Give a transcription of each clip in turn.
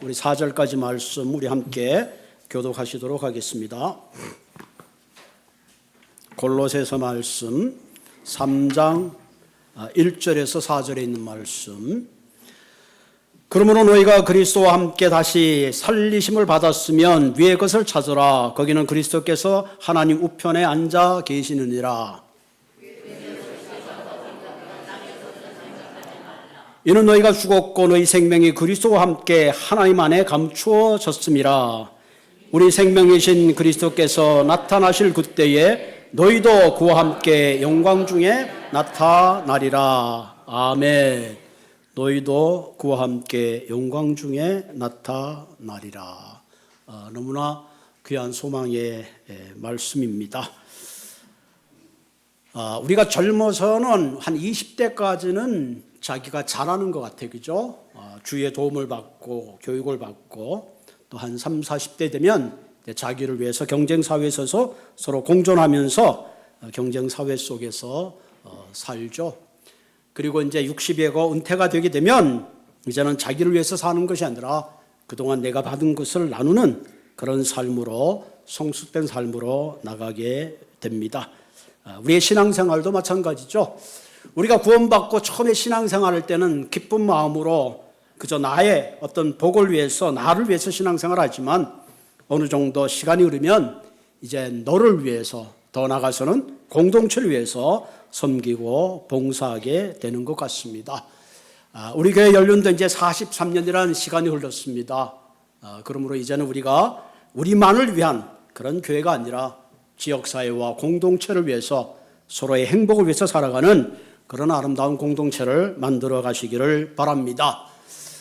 우리 4절까지 말씀 우리 함께 교독하시도록 하겠습니다. 골로새서 말씀 3장 1절에서 4절에 있는 말씀. 그러므로 너희가 그리스도와 함께 다시 살리심을 받았으면 위의 것을 찾으라. 거기는 그리스도께서 하나님 우편에 앉아 계시느니라. 이는 너희가 죽었고 너희 생명이 그리스도와 함께 하나님 안에 감추어졌음이라. 우리 생명이신 그리스도께서 나타나실 그때에 너희도 그와 함께 영광 중에 나타나리라. 아멘. 너희도 그와 함께 영광 중에 나타나리라. 너무나 귀한 소망의 말씀입니다. 우리가 젊어서는 한 20대까지는 자기가 잘하는 것 같아요. 그죠? 주위의 도움을 받고 교육을 받고 또 한 30, 40대 되면 자기를 위해서 경쟁사회에 서서 서로 공존하면서 경쟁사회 속에서 살죠. 그리고 이제 60이고 은퇴가 되게 되면 이제는 자기를 위해서 사는 것이 아니라 그동안 내가 받은 것을 나누는 그런 삶으로 성숙된 삶으로 나가게 됩니다. 우리의 신앙생활도 마찬가지죠. 우리가 구원받고 처음에 신앙생활할 때는 기쁜 마음으로 그저 나의 어떤 복을 위해서 나를 위해서 신앙생활을 하지만 어느 정도 시간이 흐르면 이제 너를 위해서 더 나아가서는 공동체를 위해서 섬기고 봉사하게 되는 것 같습니다. 우리 교회 연륜도 이제 43년이라는 시간이 흘렀습니다. 그러므로 이제는 우리가 우리만을 위한 그런 교회가 아니라 지역사회와 공동체를 위해서 서로의 행복을 위해서 살아가는 그런 아름다운 공동체를 만들어 가시기를 바랍니다.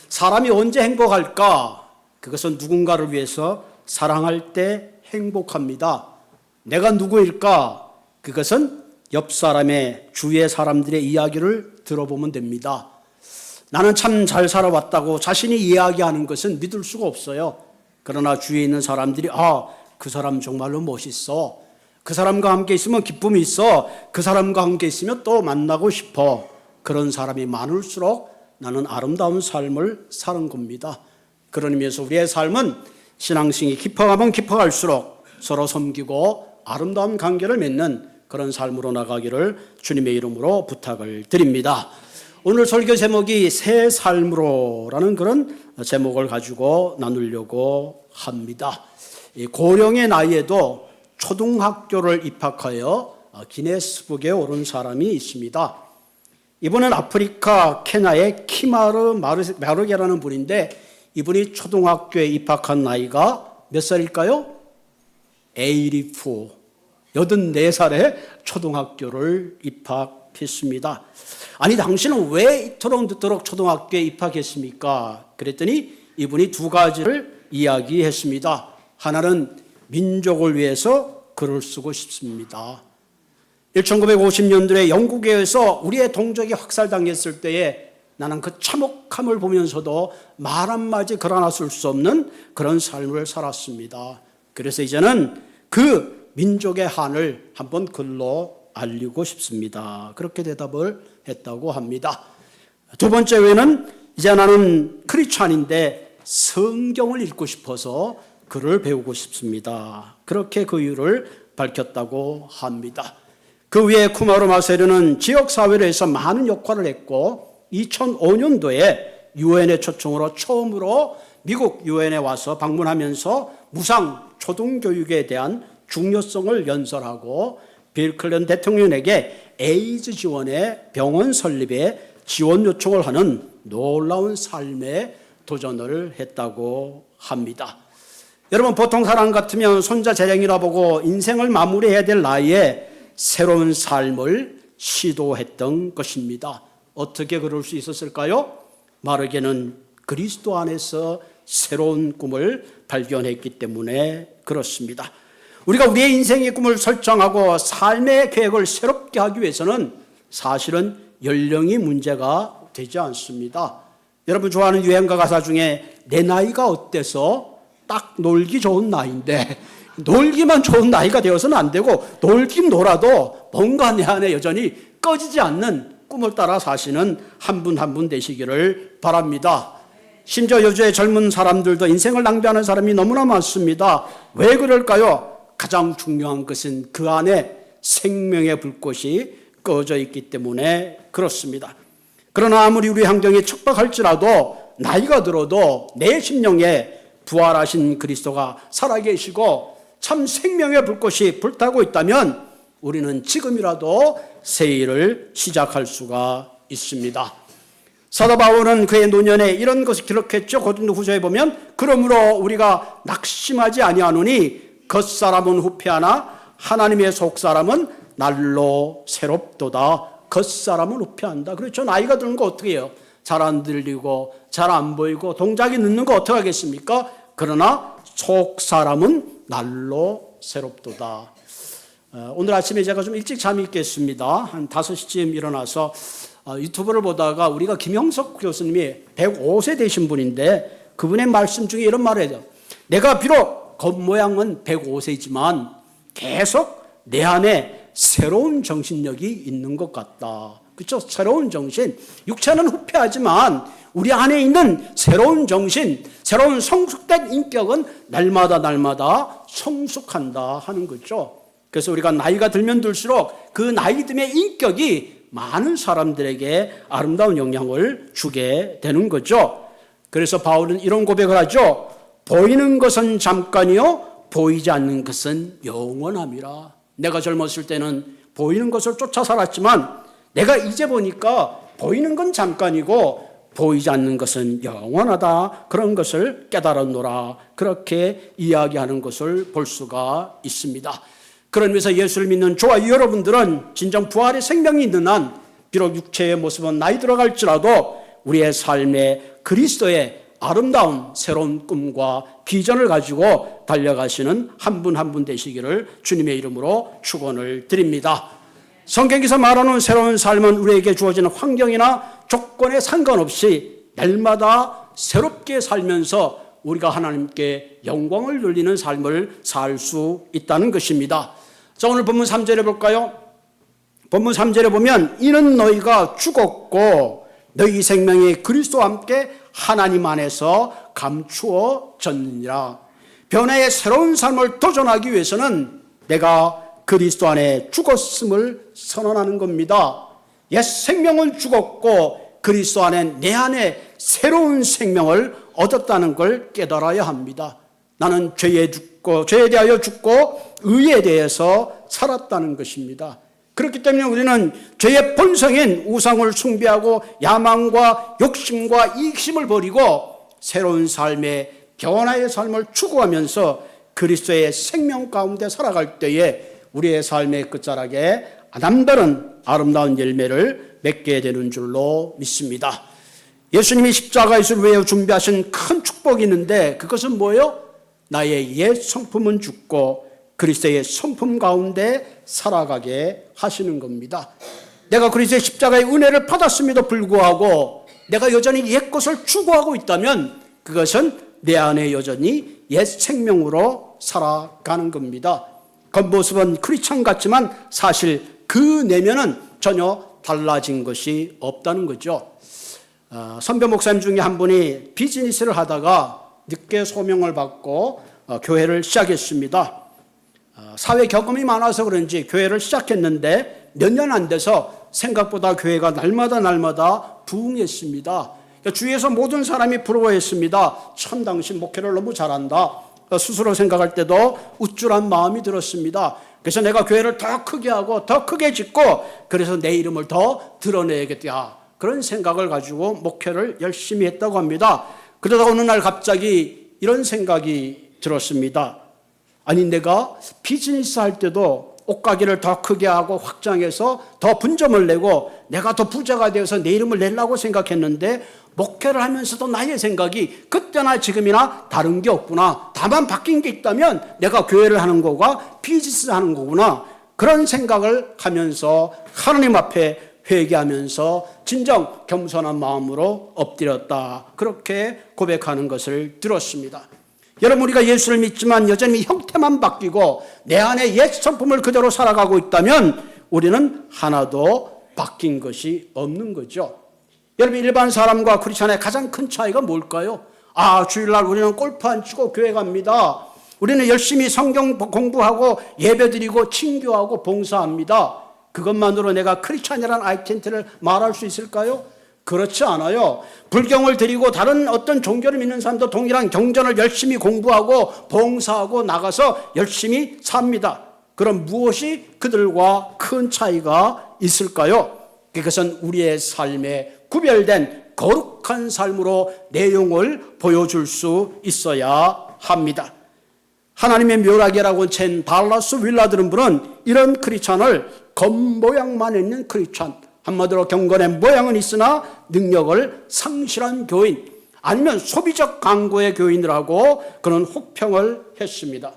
사람이 언제 행복할까? 그것은 누군가를 위해서 사랑할 때 행복합니다. 내가 누구일까? 그것은 옆 사람의 주위의 사람들의 이야기를 들어보면 됩니다. 나는 참 잘 살아왔다고 자신이 이야기하는 것은 믿을 수가 없어요. 그러나 주위에 있는 사람들이 그 사람 정말로 멋있어. 그 사람과 함께 있으면 기쁨이 있어. 그 사람과 함께 있으면 또 만나고 싶어. 그런 사람이 많을수록 나는 아름다운 삶을 사는 겁니다. 그런 의미에서 우리의 삶은 신앙심이 깊어가면 깊어갈수록 서로 섬기고 아름다운 관계를 맺는 그런 삶으로 나가기를 주님의 이름으로 부탁을 드립니다. 오늘 설교 제목이 새 삶으로라는 그런 제목을 가지고 나누려고 합니다. 고령의 나이에도 초등학교를 입학하여 기네스북에 오른 사람이 있습니다. 이분은 아프리카 케냐의 키마르 마르게라는 분인데 이분이 초등학교에 입학한 나이가 몇 살일까요? 84살에 초등학교를 입학했습니다. 아니 당신은 왜 이토록 초등학교에 입학했습니까? 그랬더니 이분이 두 가지를 이야기했습니다. 하나는 민족을 위해서 글을 쓰고 싶습니다. 1950년도에 영국에서 우리의 동족이 학살당했을 때에 나는 그 참혹함을 보면서도 말 한마디 글 하나 쓸 수 없는 그런 삶을 살았습니다. 그래서 이제는 그 민족의 한을 한번 글로 알리고 싶습니다. 그렇게 대답을 했다고 합니다. 두 번째 외에는 이제 나는 크리스찬인데 성경을 읽고 싶어서 글을 배우고 싶습니다. 그렇게 그 이유를 밝혔다고 합니다. 그 위에 쿠마르 마세르는 지역사회를 해서 많은 역할을 했고 2005년도에 유엔의 초청으로 처음으로 미국 유엔에 와서 방문하면서 무상 초등교육에 대한 중요성을 연설하고 빌 클린턴 대통령에게 에이즈 지원의 병원 설립에 지원 요청을 하는 놀라운 삶의 도전을 했다고 합니다. 여러분 보통 사람 같으면 손자 재량이라 보고 인생을 마무리해야 될 나이에 새로운 삶을 시도했던 것입니다. 어떻게 그럴 수 있었을까요? 마르게는 그리스도 안에서 새로운 꿈을 발견했기 때문에 그렇습니다. 우리가 우리의 인생의 꿈을 설정하고 삶의 계획을 새롭게 하기 위해서는 사실은 연령이 문제가 되지 않습니다. 여러분 좋아하는 유행가 가사 중에 내 나이가 어때서 딱 놀기 좋은 나이인데 놀기만 좋은 나이가 되어서는 안 되고 놀긴 놀아도 뭔가 내 안에 여전히 꺼지지 않는 꿈을 따라 사시는 한 분 한 분 되시기를 바랍니다. 심지어 요즘의 젊은 사람들도 인생을 낭비하는 사람이 너무나 많습니다. 왜 그럴까요? 가장 중요한 것은 그 안에 생명의 불꽃이 꺼져 있기 때문에 그렇습니다. 그러나 아무리 우리 환경이 척박할지라도 나이가 들어도 내 심령에 부활하신 그리스도가 살아계시고 참 생명의 불꽃이 불타고 있다면 우리는 지금이라도 새 일을 시작할 수가 있습니다. 사도 바울은 그의 노년에 이런 것을 기록했죠. 고린도 후서에 보면 그러므로 우리가 낙심하지 아니하노니 겉사람은 후패하나 하나님의 속사람은 날로 새롭도다. 겉사람은 후패한다. 그렇죠. 나이가 드는 거 어떻게 해요? 잘 안 들리고 잘 안 보이고 동작이 늦는 거 어떻게 하겠습니까? 그러나 속사람은 날로 새롭도다. 오늘 아침에 제가 좀 일찍 잠이 깼습니다. 한 5시쯤 일어나서 유튜브를 보다가 우리가 김형석 교수님이 105세 되신 분인데 그분의 말씀 중에 이런 말을 해요. 내가 비록 겉모양은 105세지만 계속 내 안에 새로운 정신력이 있는 것 같다. 그렇죠? 새로운 정신. 육체는 후패하지만 우리 안에 있는 새로운 정신, 새로운 성숙된 인격은 날마다 성숙한다 하는 거죠. 그래서 우리가 나이가 들면 들수록 그 나이 듦의 인격이 많은 사람들에게 아름다운 영향을 주게 되는 거죠. 그래서 바울은 이런 고백을 하죠. 보이는 것은 잠깐이요 보이지 않는 것은 영원함이라. 내가 젊었을 때는 보이는 것을 쫓아 살았지만 내가 이제 보니까 보이는 건 잠깐이고 보이지 않는 것은 영원하다. 그런 것을 깨달았노라. 그렇게 이야기하는 것을 볼 수가 있습니다. 그런 의미에서 예수를 믿는 저와 여러분들은 진정 부활의 생명이 있는 한 비록 육체의 모습은 나이 들어갈지라도 우리의 삶에 그리스도의 아름다운 새로운 꿈과 비전을 가지고 달려가시는 한 분 한 분 되시기를 주님의 이름으로 축원을 드립니다. 성경에서 말하는 새로운 삶은 우리에게 주어지는 환경이나 조건에 상관없이 날마다 새롭게 살면서 우리가 하나님께 영광을 돌리는 삶을 살 수 있다는 것입니다. 자, 오늘 본문 3절에 볼까요? 본문 3절에 보면 이는 너희가 죽었고 너희 생명이 그리스도와 함께 하나님 안에서 감추어졌느니라. 변화의 새로운 삶을 도전하기 위해서는 내가 그리스도 안에 죽었음을 선언하는 겁니다. 옛 생명은 죽었고 그리스도 안에 내 안에 새로운 생명을 얻었다는 걸 깨달아야 합니다. 나는 죄에 대하여 죽고 의에 대해서 살았다는 것입니다. 그렇기 때문에 우리는 죄의 본성인 우상을 숭배하고 야망과 욕심과 이익심을 버리고 새로운 삶의 변화의 삶을 추구하면서 그리스도의 생명 가운데 살아갈 때에 우리의 삶의 끝자락에 남다른 아름다운 열매를 맺게 되는 줄로 믿습니다. 예수님이 십자가에서 위해 준비하신 큰 축복이 있는데 그것은 뭐예요? 나의 옛 성품은 죽고 그리스도의 성품 가운데 살아가게 하시는 겁니다. 내가 그리스도의 십자가의 은혜를 받았음에도 불구하고 내가 여전히 옛 것을 추구하고 있다면 그것은 내 안에 여전히 옛 생명으로 살아가는 겁니다. 겉모습은 크리스찬 같지만 사실 그 내면은 전혀 달라진 것이 없다는 거죠. 선배 목사님 중에 한 분이 비즈니스를 하다가 늦게 소명을 받고 교회를 시작했습니다. 사회 경험이 많아서 그런지 교회를 시작했는데 몇 년 안 돼서 생각보다 교회가 날마다 부흥했습니다. 주위에서 모든 사람이 부러워했습니다. 참 당신 목회를 너무 잘한다. 스스로 생각할 때도 우쭐한 마음이 들었습니다. 그래서 내가 교회를 더 크게 하고 더 크게 짓고 그래서 내 이름을 더 드러내야겠다. 그런 생각을 가지고 목회를 열심히 했다고 합니다. 그러다 어느 날 갑자기 이런 생각이 들었습니다. 아니 내가 비즈니스 할 때도 옷가게를 더 크게 하고 확장해서 더 분점을 내고 내가 더 부자가 되어서 내 이름을 내려고 생각했는데 목회를 하면서도 나의 생각이 그때나 지금이나 다른 게 없구나. 다만 바뀐 게 있다면 내가 교회를 하는 거가 비즈니스 하는 거구나. 그런 생각을 하면서 하나님 앞에 회개하면서 진정 겸손한 마음으로 엎드렸다. 그렇게 고백하는 것을 들었습니다. 여러분 우리가 예수를 믿지만 여전히 형태만 바뀌고 내 안에 옛 성품을 그대로 살아가고 있다면 우리는 하나도 바뀐 것이 없는 거죠. 여러분, 일반 사람과 크리스찬의 가장 큰 차이가 뭘까요? 주일날 우리는 골프 안 치고 교회 갑니다. 우리는 열심히 성경 공부하고 예배드리고 친교하고 봉사합니다. 그것만으로 내가 크리스찬이라는 아이덴티티를 말할 수 있을까요? 그렇지 않아요. 불경을 드리고 다른 어떤 종교를 믿는 사람도 동일한 경전을 열심히 공부하고 봉사하고 나가서 열심히 삽니다. 그럼 무엇이 그들과 큰 차이가 있을까요? 그것은 우리의 삶에 구별된 거룩한 삶으로 내용을 보여줄 수 있어야 합니다. 하나님의 묘라기라고 챈 달라스 윌라드는 분은 이런 크리스찬을 겉모양만 있는 크리스찬, 한마디로 경건의 모양은 있으나 능력을 상실한 교인, 아니면 소비적 광고의 교인이라고 그런 혹평을 했습니다.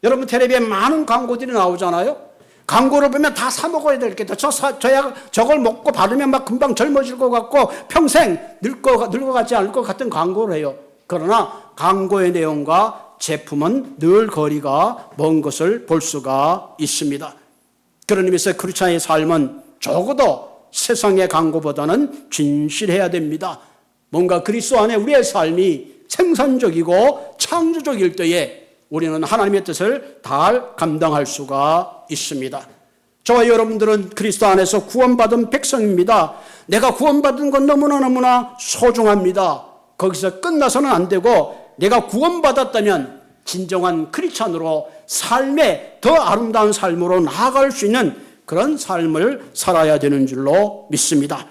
여러분, 텔레비에 많은 광고들이 나오잖아요. 광고를 보면 다 사 먹어야 될 게, 저걸 먹고 바르면 막 금방 젊어질 것 같고 평생 늙어가지 않을 것 같은 광고를 해요. 그러나 광고의 내용과 제품은 늘 거리가 먼 것을 볼 수가 있습니다. 그런 의미에서 크리스찬의 삶은 적어도 세상의 광고보다는 진실해야 됩니다. 뭔가 그리스도 안에 우리의 삶이 생산적이고 창조적일 때에 우리는 하나님의 뜻을 잘 감당할 수가 있습니다. 저와 여러분들은 그리스도 안에서 구원받은 백성입니다. 내가 구원받은 건 너무나 소중합니다. 거기서 끝나서는 안 되고 내가 구원받았다면 진정한 크리스찬으로 삶의 더 아름다운 삶으로 나아갈 수 있는 그런 삶을 살아야 되는 줄로 믿습니다.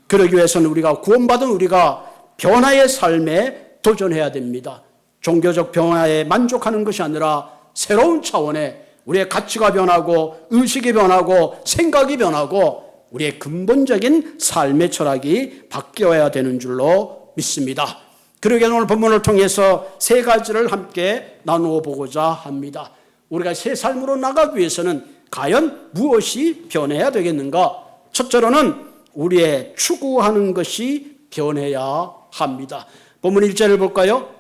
그러기 위해서는 구원받은 우리가 변화의 삶에 도전해야 됩니다. 종교적 변화에 만족하는 것이 아니라 새로운 차원의 우리의 가치가 변하고 의식이 변하고 생각이 변하고 우리의 근본적인 삶의 철학이 바뀌어야 되는 줄로 믿습니다. 그러기에 오늘 본문을 통해서 세 가지를 함께 나누어 보고자 합니다. 우리가 새 삶으로 나가기 위해서는 과연 무엇이 변해야 되겠는가? 첫째로는 우리의 추구하는 것이 변해야 합니다. 본문 1절을 볼까요?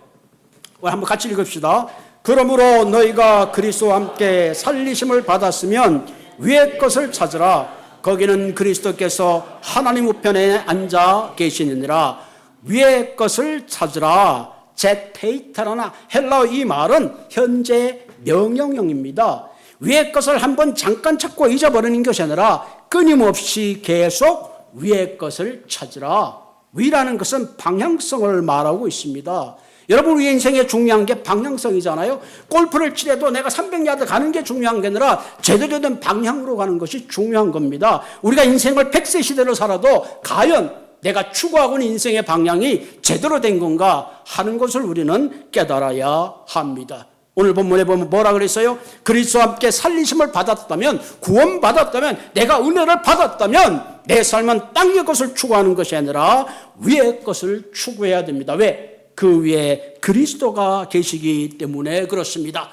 한번 같이 읽읍시다. 그러므로 너희가 그리스도와 함께 살리심을 받았으면 위의 것을 찾으라. 거기는 그리스도께서 하나님 우편에 앉아 계시느니라. 위의 것을 찾으라. 제테이타라나 헬라어 이 말은 현재 명령형입니다. 위의 것을 한번 잠깐 찾고 잊어버리는 것이 아니라 끊임없이 계속 위의 것을 찾으라. 위라는 것은 방향성을 말하고 있습니다. 여러분, 우리 인생에 중요한 게 방향성이잖아요. 골프를 치려도 내가 300야드 가는 게 중요한 게 아니라 제대로 된 방향으로 가는 것이 중요한 겁니다. 우리가 인생을 100세 시대로 살아도 과연 내가 추구하고 있는 인생의 방향이 제대로 된 건가 하는 것을 우리는 깨달아야 합니다. 오늘 본문에 보면 뭐라 그랬어요? 그리스도와 함께 살리심을 받았다면, 구원받았다면, 내가 은혜를 받았다면 내 삶은 땅의 것을 추구하는 것이 아니라 위의 것을 추구해야 됩니다. 왜? 그 위에 그리스도가 계시기 때문에 그렇습니다.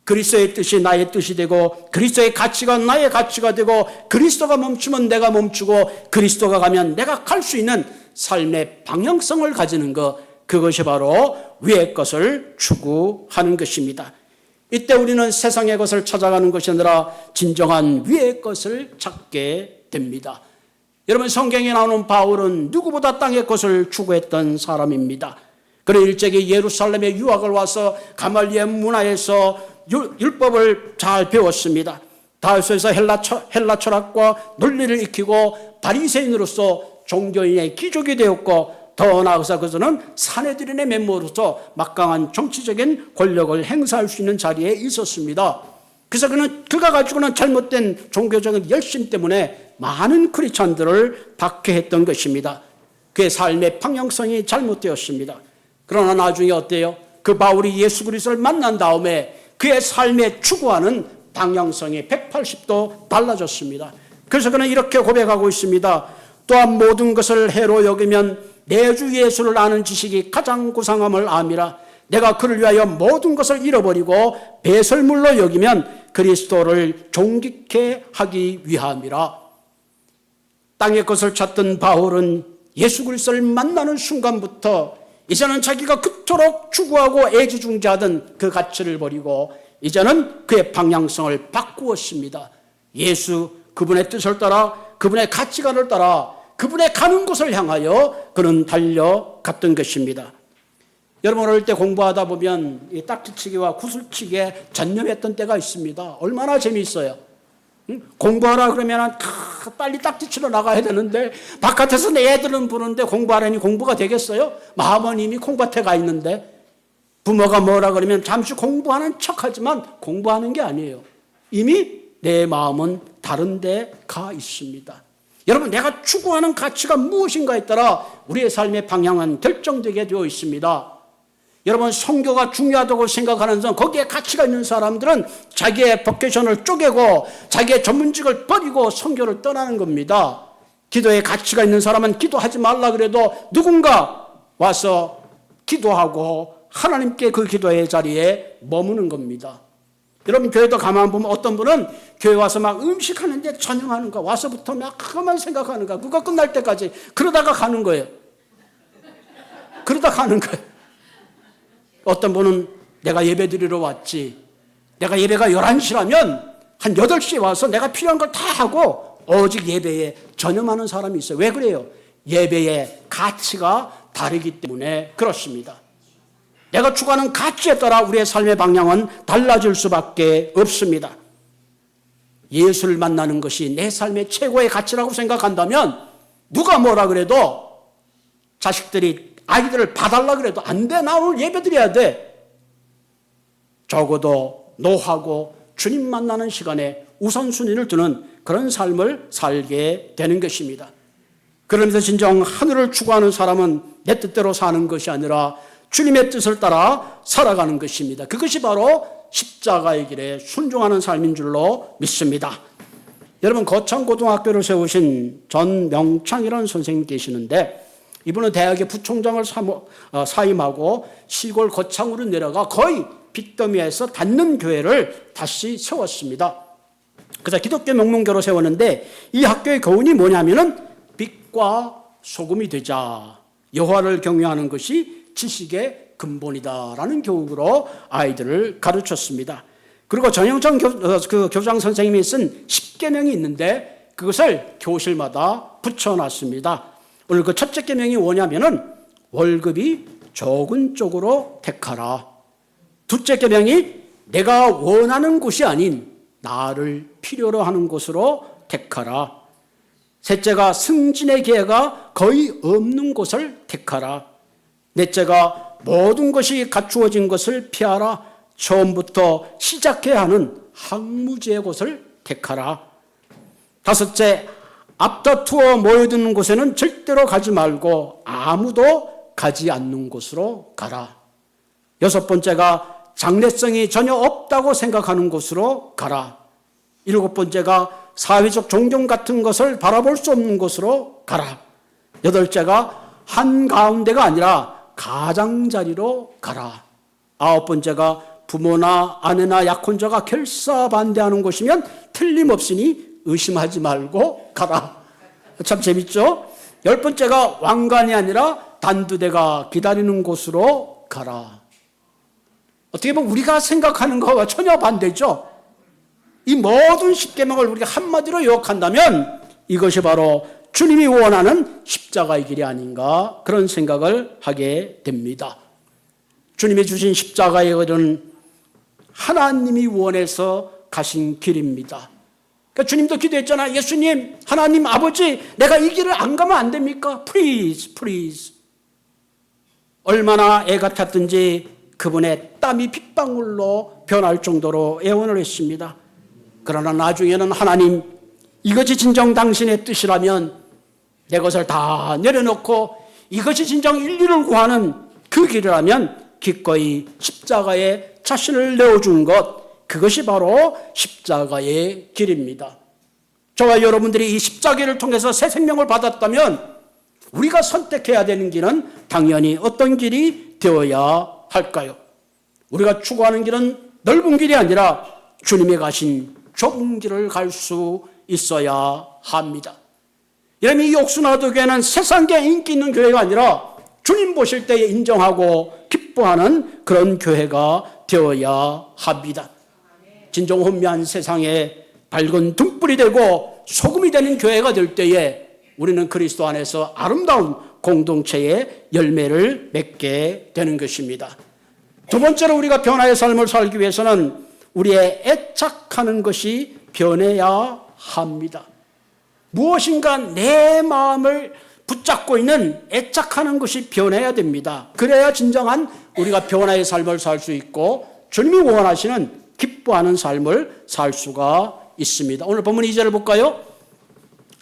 그리스도의 뜻이 나의 뜻이 되고 그리스도의 가치가 나의 가치가 되고 그리스도가 멈추면 내가 멈추고 그리스도가 가면 내가 갈 수 있는 삶의 방향성을 가지는 것, 그것이 바로 위의 것을 추구하는 것입니다. 이때 우리는 세상의 것을 찾아가는 것이 아니라 진정한 위의 것을 찾게 됩니다. 여러분, 성경에 나오는 바울은 누구보다 땅의 것을 추구했던 사람입니다. 그는 일찍이 예루살렘에 유학을 와서 가말리엘 문화에서 율법을 잘 배웠습니다. 다윗에서 헬라 철학과 논리를 익히고 바리새인으로서 종교인의 기족이 되었고, 더 나아가서 그는 산헤드린의 멤버로서 막강한 정치적인 권력을 행사할 수 있는 자리에 있었습니다. 그래서 그가 가지고는 잘못된 종교적인 열심 때문에 많은 크리스찬들을 박해했던 것입니다. 그의 삶의 방향성이 잘못되었습니다. 그러나 나중에 어때요? 그 바울이 예수 그리스도를 만난 다음에 그의 삶에 추구하는 방향성이 180도 달라졌습니다. 그래서 그는 이렇게 고백하고 있습니다. 또한 모든 것을 해로 여기면 내 주 예수를 아는 지식이 가장 고상함을 암이라. 내가 그를 위하여 모든 것을 잃어버리고 배설물로 여기면 그리스도를 존귀케 하기 위함이라. 땅의 것을 찾던 바울은 예수 그리스도를 만나는 순간부터 이제는 자기가 그토록 추구하고 애지중지하던 그 가치를 버리고 이제는 그의 방향성을 바꾸었습니다. 예수, 그분의 뜻을 따라, 그분의 가치관을 따라 그분의 가는 곳을 향하여 그는 달려갔던 것입니다. 여러분 어릴 때 공부하다 보면 이 딱지치기와 구슬치기에 전념했던 때가 있습니다. 얼마나 재미있어요. 공부하라 그러면 빨리 딱지치러 나가야 되는데 바깥에서 내 애들은 부르는데 공부하라니 공부가 되겠어요? 마음은 이미 콩밭에 가 있는데 부모가 뭐라 그러면 잠시 공부하는 척하지만 공부하는 게 아니에요. 이미 내 마음은 다른 데 가 있습니다. 여러분 내가 추구하는 가치가 무엇인가에 따라 우리의 삶의 방향은 결정되게 되어 있습니다. 여러분 선교가 중요하다고 생각하는 사람, 거기에 가치가 있는 사람들은 자기의 버케이션을 쪼개고 자기의 전문직을 버리고 선교를 떠나는 겁니다. 기도에 가치가 있는 사람은 기도하지 말라 그래도 누군가 와서 기도하고 하나님께 그 기도의 자리에 머무는 겁니다. 여러분 교회도 가만 보면 어떤 분은 교회 와서 막 음식하는데 전념하는 거, 와서부터 막 그것만 생각하는 거, 그거 끝날 때까지 그러다가 가는 거예요. 그러다 가는 거예요. 어떤 분은 내가 예배 드리러 왔지, 내가 예배가 11시라면 한 8시에 와서 내가 필요한 걸 다 하고 오직 예배에 전념하는 사람이 있어요. 왜 그래요? 예배의 가치가 다르기 때문에 그렇습니다. 내가 추구하는 가치에 따라 우리의 삶의 방향은 달라질 수밖에 없습니다. 예수를 만나는 것이 내 삶의 최고의 가치라고 생각한다면 누가 뭐라 그래도 자식들이 아이들을 봐달라 그래도 안 돼. 나 오늘 예배 드려야 돼. 적어도 노하고 주님 만나는 시간에 우선순위를 두는 그런 삶을 살게 되는 것입니다. 그러면서 진정 하늘을 추구하는 사람은 내 뜻대로 사는 것이 아니라 주님의 뜻을 따라 살아가는 것입니다. 그것이 바로 십자가의 길에 순종하는 삶인 줄로 믿습니다. 여러분 거창고등학교를 세우신 전명창이라는 선생님 계시는데 이분은 대학의 부총장을 사임하고 시골 거창으로 내려가 거의 빚더미에서 닫는 교회를 다시 세웠습니다. 그래서 기독교 명문교로 세웠는데 이 학교의 교훈이 뭐냐면은 빛과 소금이 되자, 여호와를 경외하는 것이 지식의 근본이다라는 교육으로 아이들을 가르쳤습니다. 그리고 전영천 교장 선생님이 쓴 10계명이 있는데 그것을 교실마다 붙여놨습니다. 오늘 그 첫째 계명이 뭐냐면은 월급이 적은 쪽으로 택하라. 둘째 계명이 내가 원하는 곳이 아닌 나를 필요로 하는 곳으로 택하라. 셋째가 승진의 기회가 거의 없는 곳을 택하라. 넷째가 모든 것이 갖추어진 것을 피하라. 처음부터 시작해야 하는 항무지의 곳을 택하라. 다섯째, 앞다투어 모여드는 곳에는 절대로 가지 말고 아무도 가지 않는 곳으로 가라. 여섯 번째가 장래성이 전혀 없다고 생각하는 곳으로 가라. 일곱 번째가 사회적 존경 같은 것을 바라볼 수 없는 곳으로 가라. 여덟째가 한가운데가 아니라 가장자리로 가라. 아홉 번째가 부모나 아내나 약혼자가 결사반대하는 곳이면 틀림없으니 의심하지 말고 가라. 참 재밌죠? 열 번째가 왕관이 아니라 단두대가 기다리는 곳으로 가라. 어떻게 보면 우리가 생각하는 것과 전혀 반대죠. 이 모든 십계명을 우리가 한마디로 요약한다면 이것이 바로 주님이 원하는 십자가의 길이 아닌가 그런 생각을 하게 됩니다. 주님이 주신 십자가의 길은 하나님이 원해서 가신 길입니다. 그러니까 주님도 기도했잖아요. 예수님, 하나님 아버지, 내가 이 길을 안 가면 안 됩니까? Please, please. 얼마나 애 같았든지 그분의 땀이 핏방울로 변할 정도로 애원을 했습니다. 그러나 나중에는 하나님, 이것이 진정 당신의 뜻이라면 내 것을 다 내려놓고 이것이 진정 인류를 구하는 그 길이라면 기꺼이 십자가에 자신을 내어준 것, 그것이 바로 십자가의 길입니다. 저와 여러분들이 이 십자가를 통해서 새 생명을 받았다면 우리가 선택해야 되는 길은 당연히 어떤 길이 되어야 할까요? 우리가 추구하는 길은 넓은 길이 아니라 주님이 가신 좁은 길을 갈 수 있어야 합니다. 여러분, 이 옥순아도교회는 세상에 인기 있는 교회가 아니라 주님 보실 때에 인정하고 기뻐하는 그런 교회가 되어야 합니다. 진정 혼미한 세상에 밝은 등불이 되고 소금이 되는 교회가 될 때에 우리는 그리스도 안에서 아름다운 공동체의 열매를 맺게 되는 것입니다. 두 번째로 우리가 변화의 삶을 살기 위해서는 우리의 애착하는 것이 변해야 합니다. 무엇인가 내 마음을 붙잡고 있는 애착하는 것이 변해야 됩니다. 그래야 진정한 우리가 변화의 삶을 살 수 있고 주님이 원하시는 기뻐하는 삶을 살 수가 있습니다. 오늘 본문 2절을 볼까요?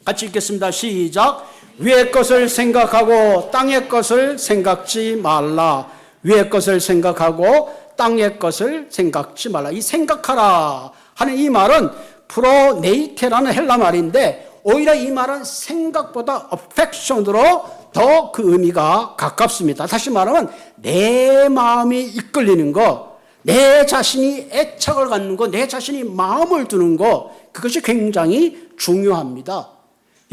같이 읽겠습니다. 시작. 위의 것을 생각하고 땅의 것을 생각지 말라. 위의 것을 생각하고 땅의 것을 생각지 말라. 이 생각하라 하는 이 말은 프로네이테라는 헬라 말인데 오히려 이 말은 생각보다 affection으로 더 그 의미가 가깝습니다. 다시 말하면 내 마음이 이끌리는 것, 내 자신이 애착을 갖는 것, 내 자신이 마음을 두는 것, 그것이 굉장히 중요합니다.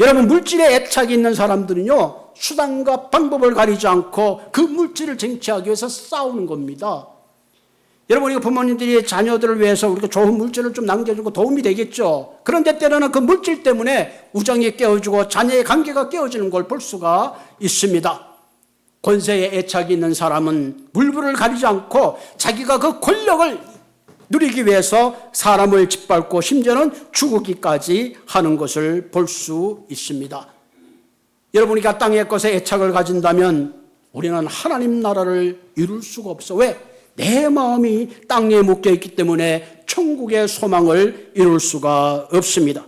여러분, 물질에 애착이 있는 사람들은요, 수단과 방법을 가리지 않고 그 물질을 쟁취하기 위해서 싸우는 겁니다. 여러분, 우리가 부모님들이 자녀들을 위해서 우리가 좋은 물질을 좀 남겨주고 도움이 되겠죠. 그런데 때로는 그 물질 때문에 우정이 깨어지고 자녀의 관계가 깨어지는 걸 볼 수가 있습니다. 권세에 애착이 있는 사람은 물불을 가리지 않고 자기가 그 권력을 누리기 위해서 사람을 짓밟고 심지어는 죽이기까지 하는 것을 볼 수 있습니다. 여러분이 땅의 것에 애착을 가진다면 우리는 하나님 나라를 이룰 수가 없어. 왜? 내 마음이 땅에 묶여있기 때문에 천국의 소망을 이룰 수가 없습니다.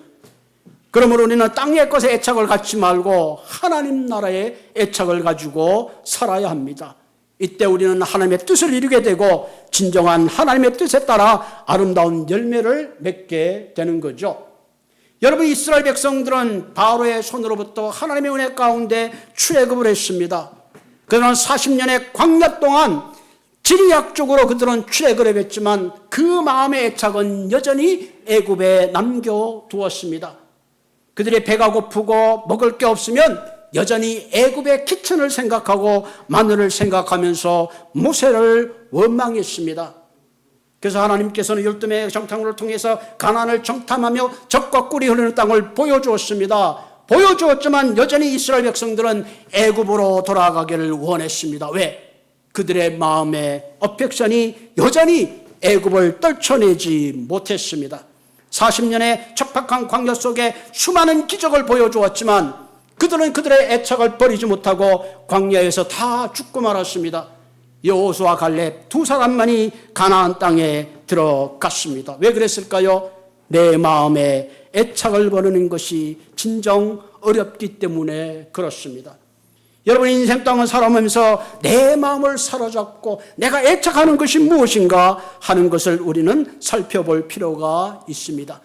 그러므로 우리는 땅의 것에 애착을 갖지 말고 하나님 나라에 애착을 가지고 살아야 합니다. 이때 우리는 하나님의 뜻을 이루게 되고 진정한 하나님의 뜻에 따라 아름다운 열매를 맺게 되는 거죠. 여러분, 이스라엘 백성들은 바로의 손으로부터 하나님의 은혜 가운데 출애굽을 했습니다. 그들은 40년의 광야 동안 지리약적으로 그들은 출애굽을 했지만 그 마음의 애착은 여전히 애굽에 남겨두었습니다. 그들의 배가 고프고 먹을 게 없으면 여전히 애굽의 키친을 생각하고 마늘을 생각하면서 모세를 원망했습니다. 그래서 하나님께서는 12명의 정탐을 통해서 가나안을 정탐하며 젖과 꿀이 흐르는 땅을 보여주었습니다. 보여주었지만 여전히 이스라엘 백성들은 애굽으로 돌아가기를 원했습니다. 왜? 그들의 마음의 어펙션이 여전히 애굽을 떨쳐내지 못했습니다. 40년의 척박한 광야 속에 수많은 기적을 보여주었지만 그들은 그들의 애착을 버리지 못하고 광야에서 다 죽고 말았습니다. 여호수아 갈렙 두 사람만이 가나안 땅에 들어갔습니다. 왜 그랬을까요? 내 마음에 애착을 버리는 것이 진정 어렵기 때문에 그렇습니다. 여러분, 인생 땅을 살아가면서 내 마음을 사로잡고 내가 애착하는 것이 무엇인가 하는 것을 우리는 살펴볼 필요가 있습니다.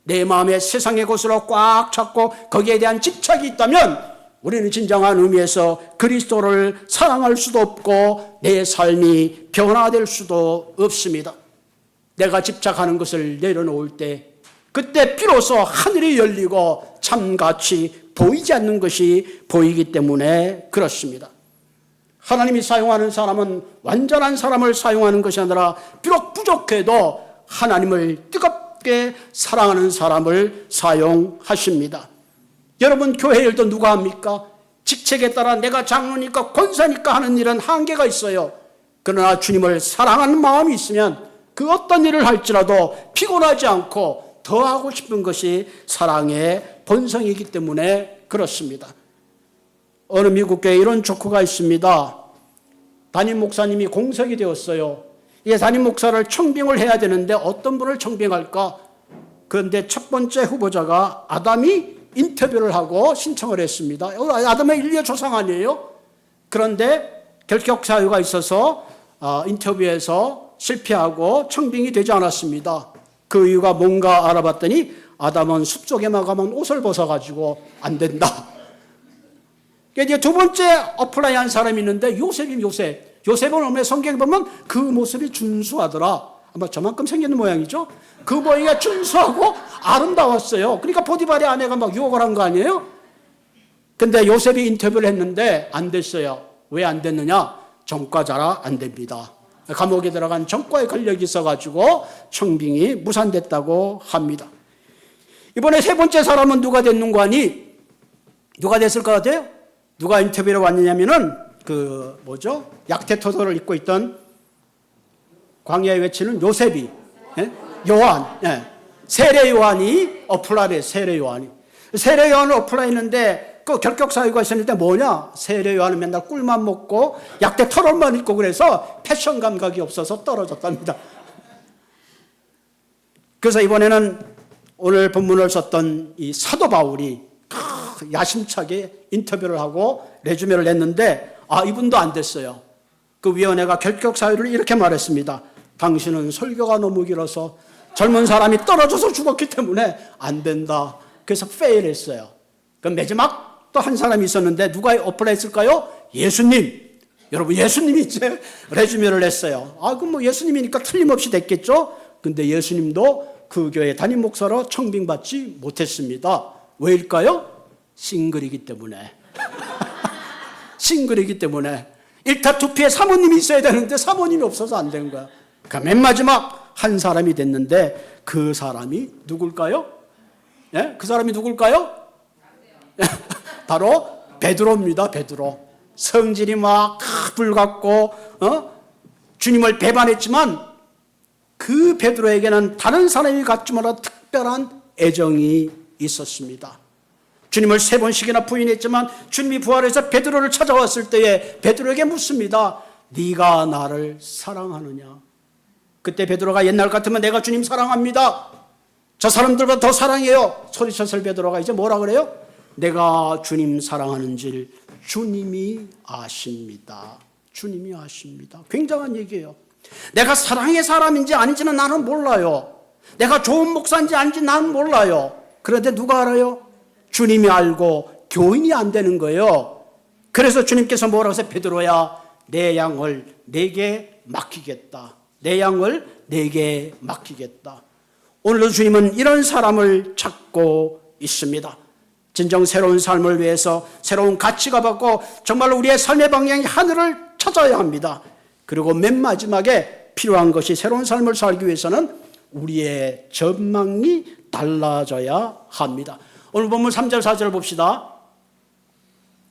내 마음에 세상의 것으로 꽉 잡고 거기에 대한 집착이 있다면 우리는 진정한 의미에서 그리스도를 사랑할 수도 없고 내 삶이 변화될 수도 없습니다. 내가 집착하는 것을 내려놓을 때 그때 비로소 하늘이 열리고 참같이 보이지 않는 것이 보이기 때문에 그렇습니다. 하나님이 사용하는 사람은 완전한 사람을 사용하는 것이 아니라 비록 부족해도 하나님을 뜨겁게 사랑하는 사람을 사용하십니다. 여러분, 교회 일도 누가 합니까? 직책에 따라 내가 장로니까 권사니까 하는 일은 한계가 있어요. 그러나 주님을 사랑하는 마음이 있으면 그 어떤 일을 할지라도 피곤하지 않고 더 하고 싶은 것이 사랑의 본성이기 때문에 그렇습니다. 어느 미국 교회에 이런 조커가 있습니다. 담임 목사님이 공석이 되었어요. 이 담임 목사를 청빙을 해야 되는데 어떤 분을 청빙할까? 그런데 첫 번째 후보자가 아담이 인터뷰를 하고 신청을 했습니다. 아담의 인류의 조상 아니에요? 그런데 결격 사유가 있어서 인터뷰에서 실패하고 청빙이 되지 않았습니다. 그 이유가 뭔가 알아봤더니 아담은 숲속에만 가면 옷을 벗어가지고 안 된다. 이제 두 번째 어플라이한 사람이 있는데 요셉은 오늘 성경에 보면 그 모습이 준수하더라. 아마 저만큼 생기는 모양이죠. 그 모양이 준수하고 아름다웠어요. 그러니까 보디발의 아내가 막 유혹을 한 거 아니에요? 근데 요셉이 인터뷰를 했는데 안 됐어요. 왜 안 됐느냐? 전과자라 안 됩니다. 감옥에 들어간 전과에 권력이 있어가지고 청빙이 무산됐다고 합니다. 이번에 세 번째 사람은 누가 됐는가 하니 누가 됐을 것 같아요? 누가 인터뷰로 왔느냐면은 약태토도를 입고 있던 광야에 외치는 요셉이, 예? 요한, 예. 세례 요한이 어플라래. 세례 요한이. 세례 요한을 어플라했는데 그 결격 사유가 있었는데 뭐냐? 세례 요한은 맨날 꿀만 먹고 약대 털옷만 입고 그래서 패션 감각이 없어서 떨어졌답니다. 그래서 이번에는 오늘 본문을 썼던 이 사도 바울이 야심차게 인터뷰를 하고 레주메를 냈는데 이분도 안 됐어요. 그 위원회가 결격 사유를 이렇게 말했습니다. 당신은 설교가 너무 길어서 젊은 사람이 떨어져서 죽었기 때문에 안 된다. 그래서 페일했어요. 그 마지막 또 한 사람이 있었는데 누가 어플했을까요? 예수님. 여러분, 예수님이 이제 레주메를 냈어요. 그럼 뭐 예수님이니까 틀림없이 됐겠죠? 근데 예수님도 그 교회 담임 목사로 청빙받지 못했습니다. 왜일까요? 싱글이기 때문에. 싱글이기 때문에. 일타투피에 사모님이 있어야 되는데 사모님이 없어서 안 된 거야. 그러니까 맨 마지막 한 사람이 됐는데 그 사람이 누굴까요? 예? 그 사람이 누굴까요? 바로 베드로입니다. 베드로. 성질이 막 불같고 주님을 배반했지만 그 베드로에게는 다른 사람이 갖지 못한 특별한 애정이 있었습니다. 주님을 3번씩이나 부인했지만 주님이 부활해서 베드로를 찾아왔을 때에 베드로에게 묻습니다. 네가 나를 사랑하느냐? 그때 베드로가 옛날 같으면 내가 주님 사랑합니다. 저 사람들보다 더 사랑해요. 소리쳤을 베드로가 이제 뭐라 그래요? 내가 주님 사랑하는 줄 주님이 아십니다. 주님이 아십니다. 굉장한 얘기예요. 내가 사랑의 사람인지 아닌지는 나는 몰라요. 내가 좋은 목사인지 아닌지 나는 몰라요. 그런데 누가 알아요? 주님이 알고 교인이 안 되는 거예요. 그래서 주님께서 뭐라고 하세요? 베드로야, 내 양을 내게 맡기겠다. 내 양을 내게 맡기겠다. 오늘도 주님은 이런 사람을 찾고 있습니다. 진정 새로운 삶을 위해서 새로운 가치가 받고 정말로 우리의 삶의 방향이 하늘을 찾아야 합니다. 그리고 맨 마지막에 필요한 것이 새로운 삶을 살기 위해서는 우리의 전망이 달라져야 합니다. 오늘 본문 3절 4절 봅시다.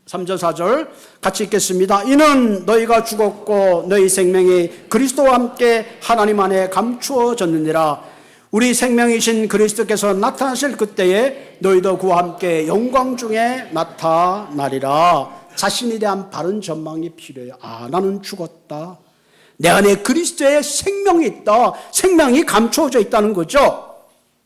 3절 4절 같이 읽겠습니다. 이는 너희가 죽었고 너희 생명이 그리스도와 함께 하나님 안에 감추어졌느니라. 우리 생명이신 그리스도께서 나타나실 그때에 너희도 그와 함께 영광 중에 나타나리라. 자신에 대한 바른 전망이 필요해요. 나는 죽었다. 내 안에 그리스도의 생명이 있다. 생명이 감추어져 있다는 거죠.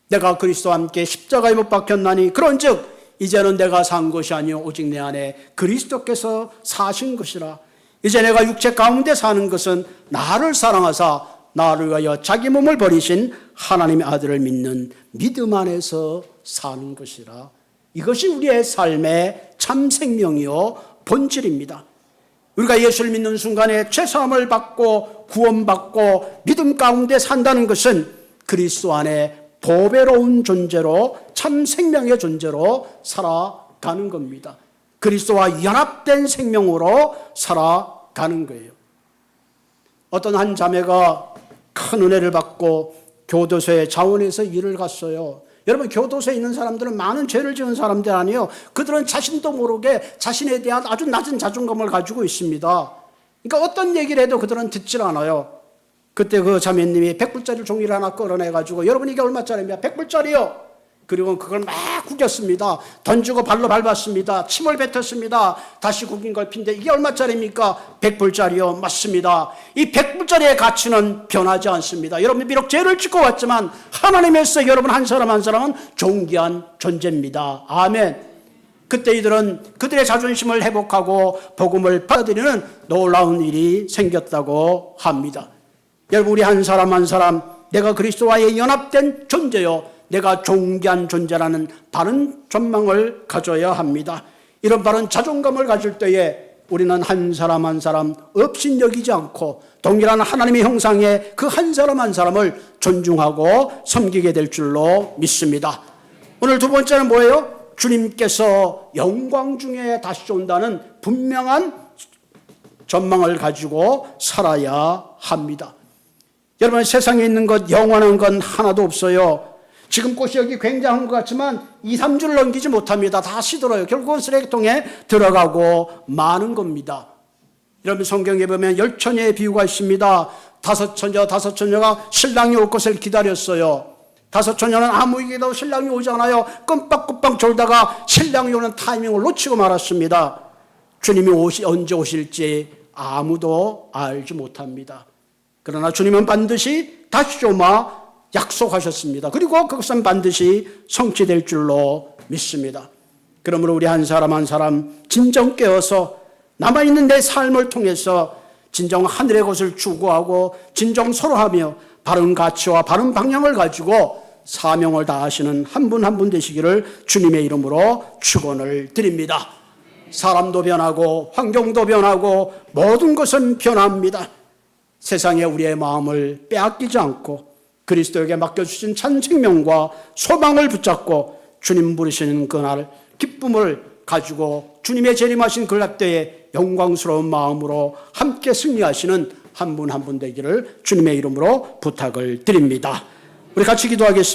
내가 그리스도와 함께 십자가에 못 박혔나니 그런즉 이제는 내가 산 것이 아니요 오직 내 안에 그리스도께서 사신 것이라. 이제 내가 육체 가운데 사는 것은 나를 사랑하사 나를 위하여 자기 몸을 버리신 하나님의 아들을 믿는 믿음 안에서 사는 것이라. 이것이 우리의 삶의 참 생명이요 본질입니다. 우리가 예수를 믿는 순간에 죄사함을 받고 구원받고 믿음 가운데 산다는 것은 그리스도 안에 보배로운 존재로 참 생명의 존재로 살아가는 겁니다. 그리스도와 연합된 생명으로 살아가는 거예요. 어떤 한 자매가 큰 은혜를 받고 교도소에 자원해서 일을 갔어요. 여러분, 교도소에 있는 사람들은 많은 죄를 지은 사람들 아니에요. 그들은 자신도 모르게 자신에 대한 아주 낮은 자존감을 가지고 있습니다. 그러니까 어떤 얘기를 해도 그들은 듣질 않아요. 그때 그 자매님이 100불짜리 종이를 하나 끌어내가지고 여러분 이게 얼마짜리입니까? 100불짜리요. 그리고 그걸 막 구겼습니다. 던지고 발로 밟았습니다. 침을 뱉었습니다. 다시 구긴 걸 핀데 이게 얼마짜리입니까? 100불짜리요. 맞습니다. 이 100불짜리의 가치는 변하지 않습니다. 여러분 비록 죄를 짓고 왔지만 하나님에서 여러분 한 사람 한 사람은 존귀한 존재입니다. 아멘. 그때 이들은 그들의 자존심을 회복하고 복음을 받아들이는 놀라운 일이 생겼다고 합니다. 여러분 우리 한 사람 한 사람 내가 그리스도와의 연합된 존재요. 내가 존귀한 존재라는 바른 전망을 가져야 합니다. 이런 바른 자존감을 가질 때에 우리는 한 사람 한 사람 업신여기지 않고 동일한 하나님의 형상의 그 한 사람 한 사람을 존중하고 섬기게 될 줄로 믿습니다. 오늘 두 번째는 뭐예요? 주님께서 영광 중에 다시 온다는 분명한 전망을 가지고 살아야 합니다. 여러분 세상에 있는 것 영원한 건 하나도 없어요. 지금 꽃이 여기 굉장한 것 같지만 2, 3주를 넘기지 못합니다. 다 시들어요. 결국은 쓰레기통에 들어가고 마는 겁니다. 여러분 성경에 보면 10처녀의 비유가 있습니다. 5처녀가 신랑이 올 것을 기다렸어요. 5처녀는 아무 얘기도 신랑이 오지 않아요. 끔빡끔빡 졸다가 신랑이 오는 타이밍을 놓치고 말았습니다. 주님이 언제 오실지 아무도 알지 못합니다. 그러나 주님은 반드시 다시 오마 약속하셨습니다. 그리고 그것은 반드시 성취될 줄로 믿습니다. 그러므로 우리 한 사람 한 사람 진정 깨어서 남아있는 내 삶을 통해서 진정 하늘의 것을 추구하고 진정 서로하며 바른 가치와 바른 방향을 가지고 사명을 다하시는 한 분 한 분 되시기를 주님의 이름으로 축원을 드립니다. 사람도 변하고 환경도 변하고 모든 것은 변합니다. 세상에 우리의 마음을 빼앗기지 않고 그리스도에게 맡겨주신 참 생명과 소망을 붙잡고 주님 부르시는 그날 기쁨을 가지고 주님의 재림하신 그날때에 영광스러운 마음으로 함께 승리하시는 한 분 한 분 되기를 주님의 이름으로 부탁을 드립니다. 우리 같이 기도하겠습니다.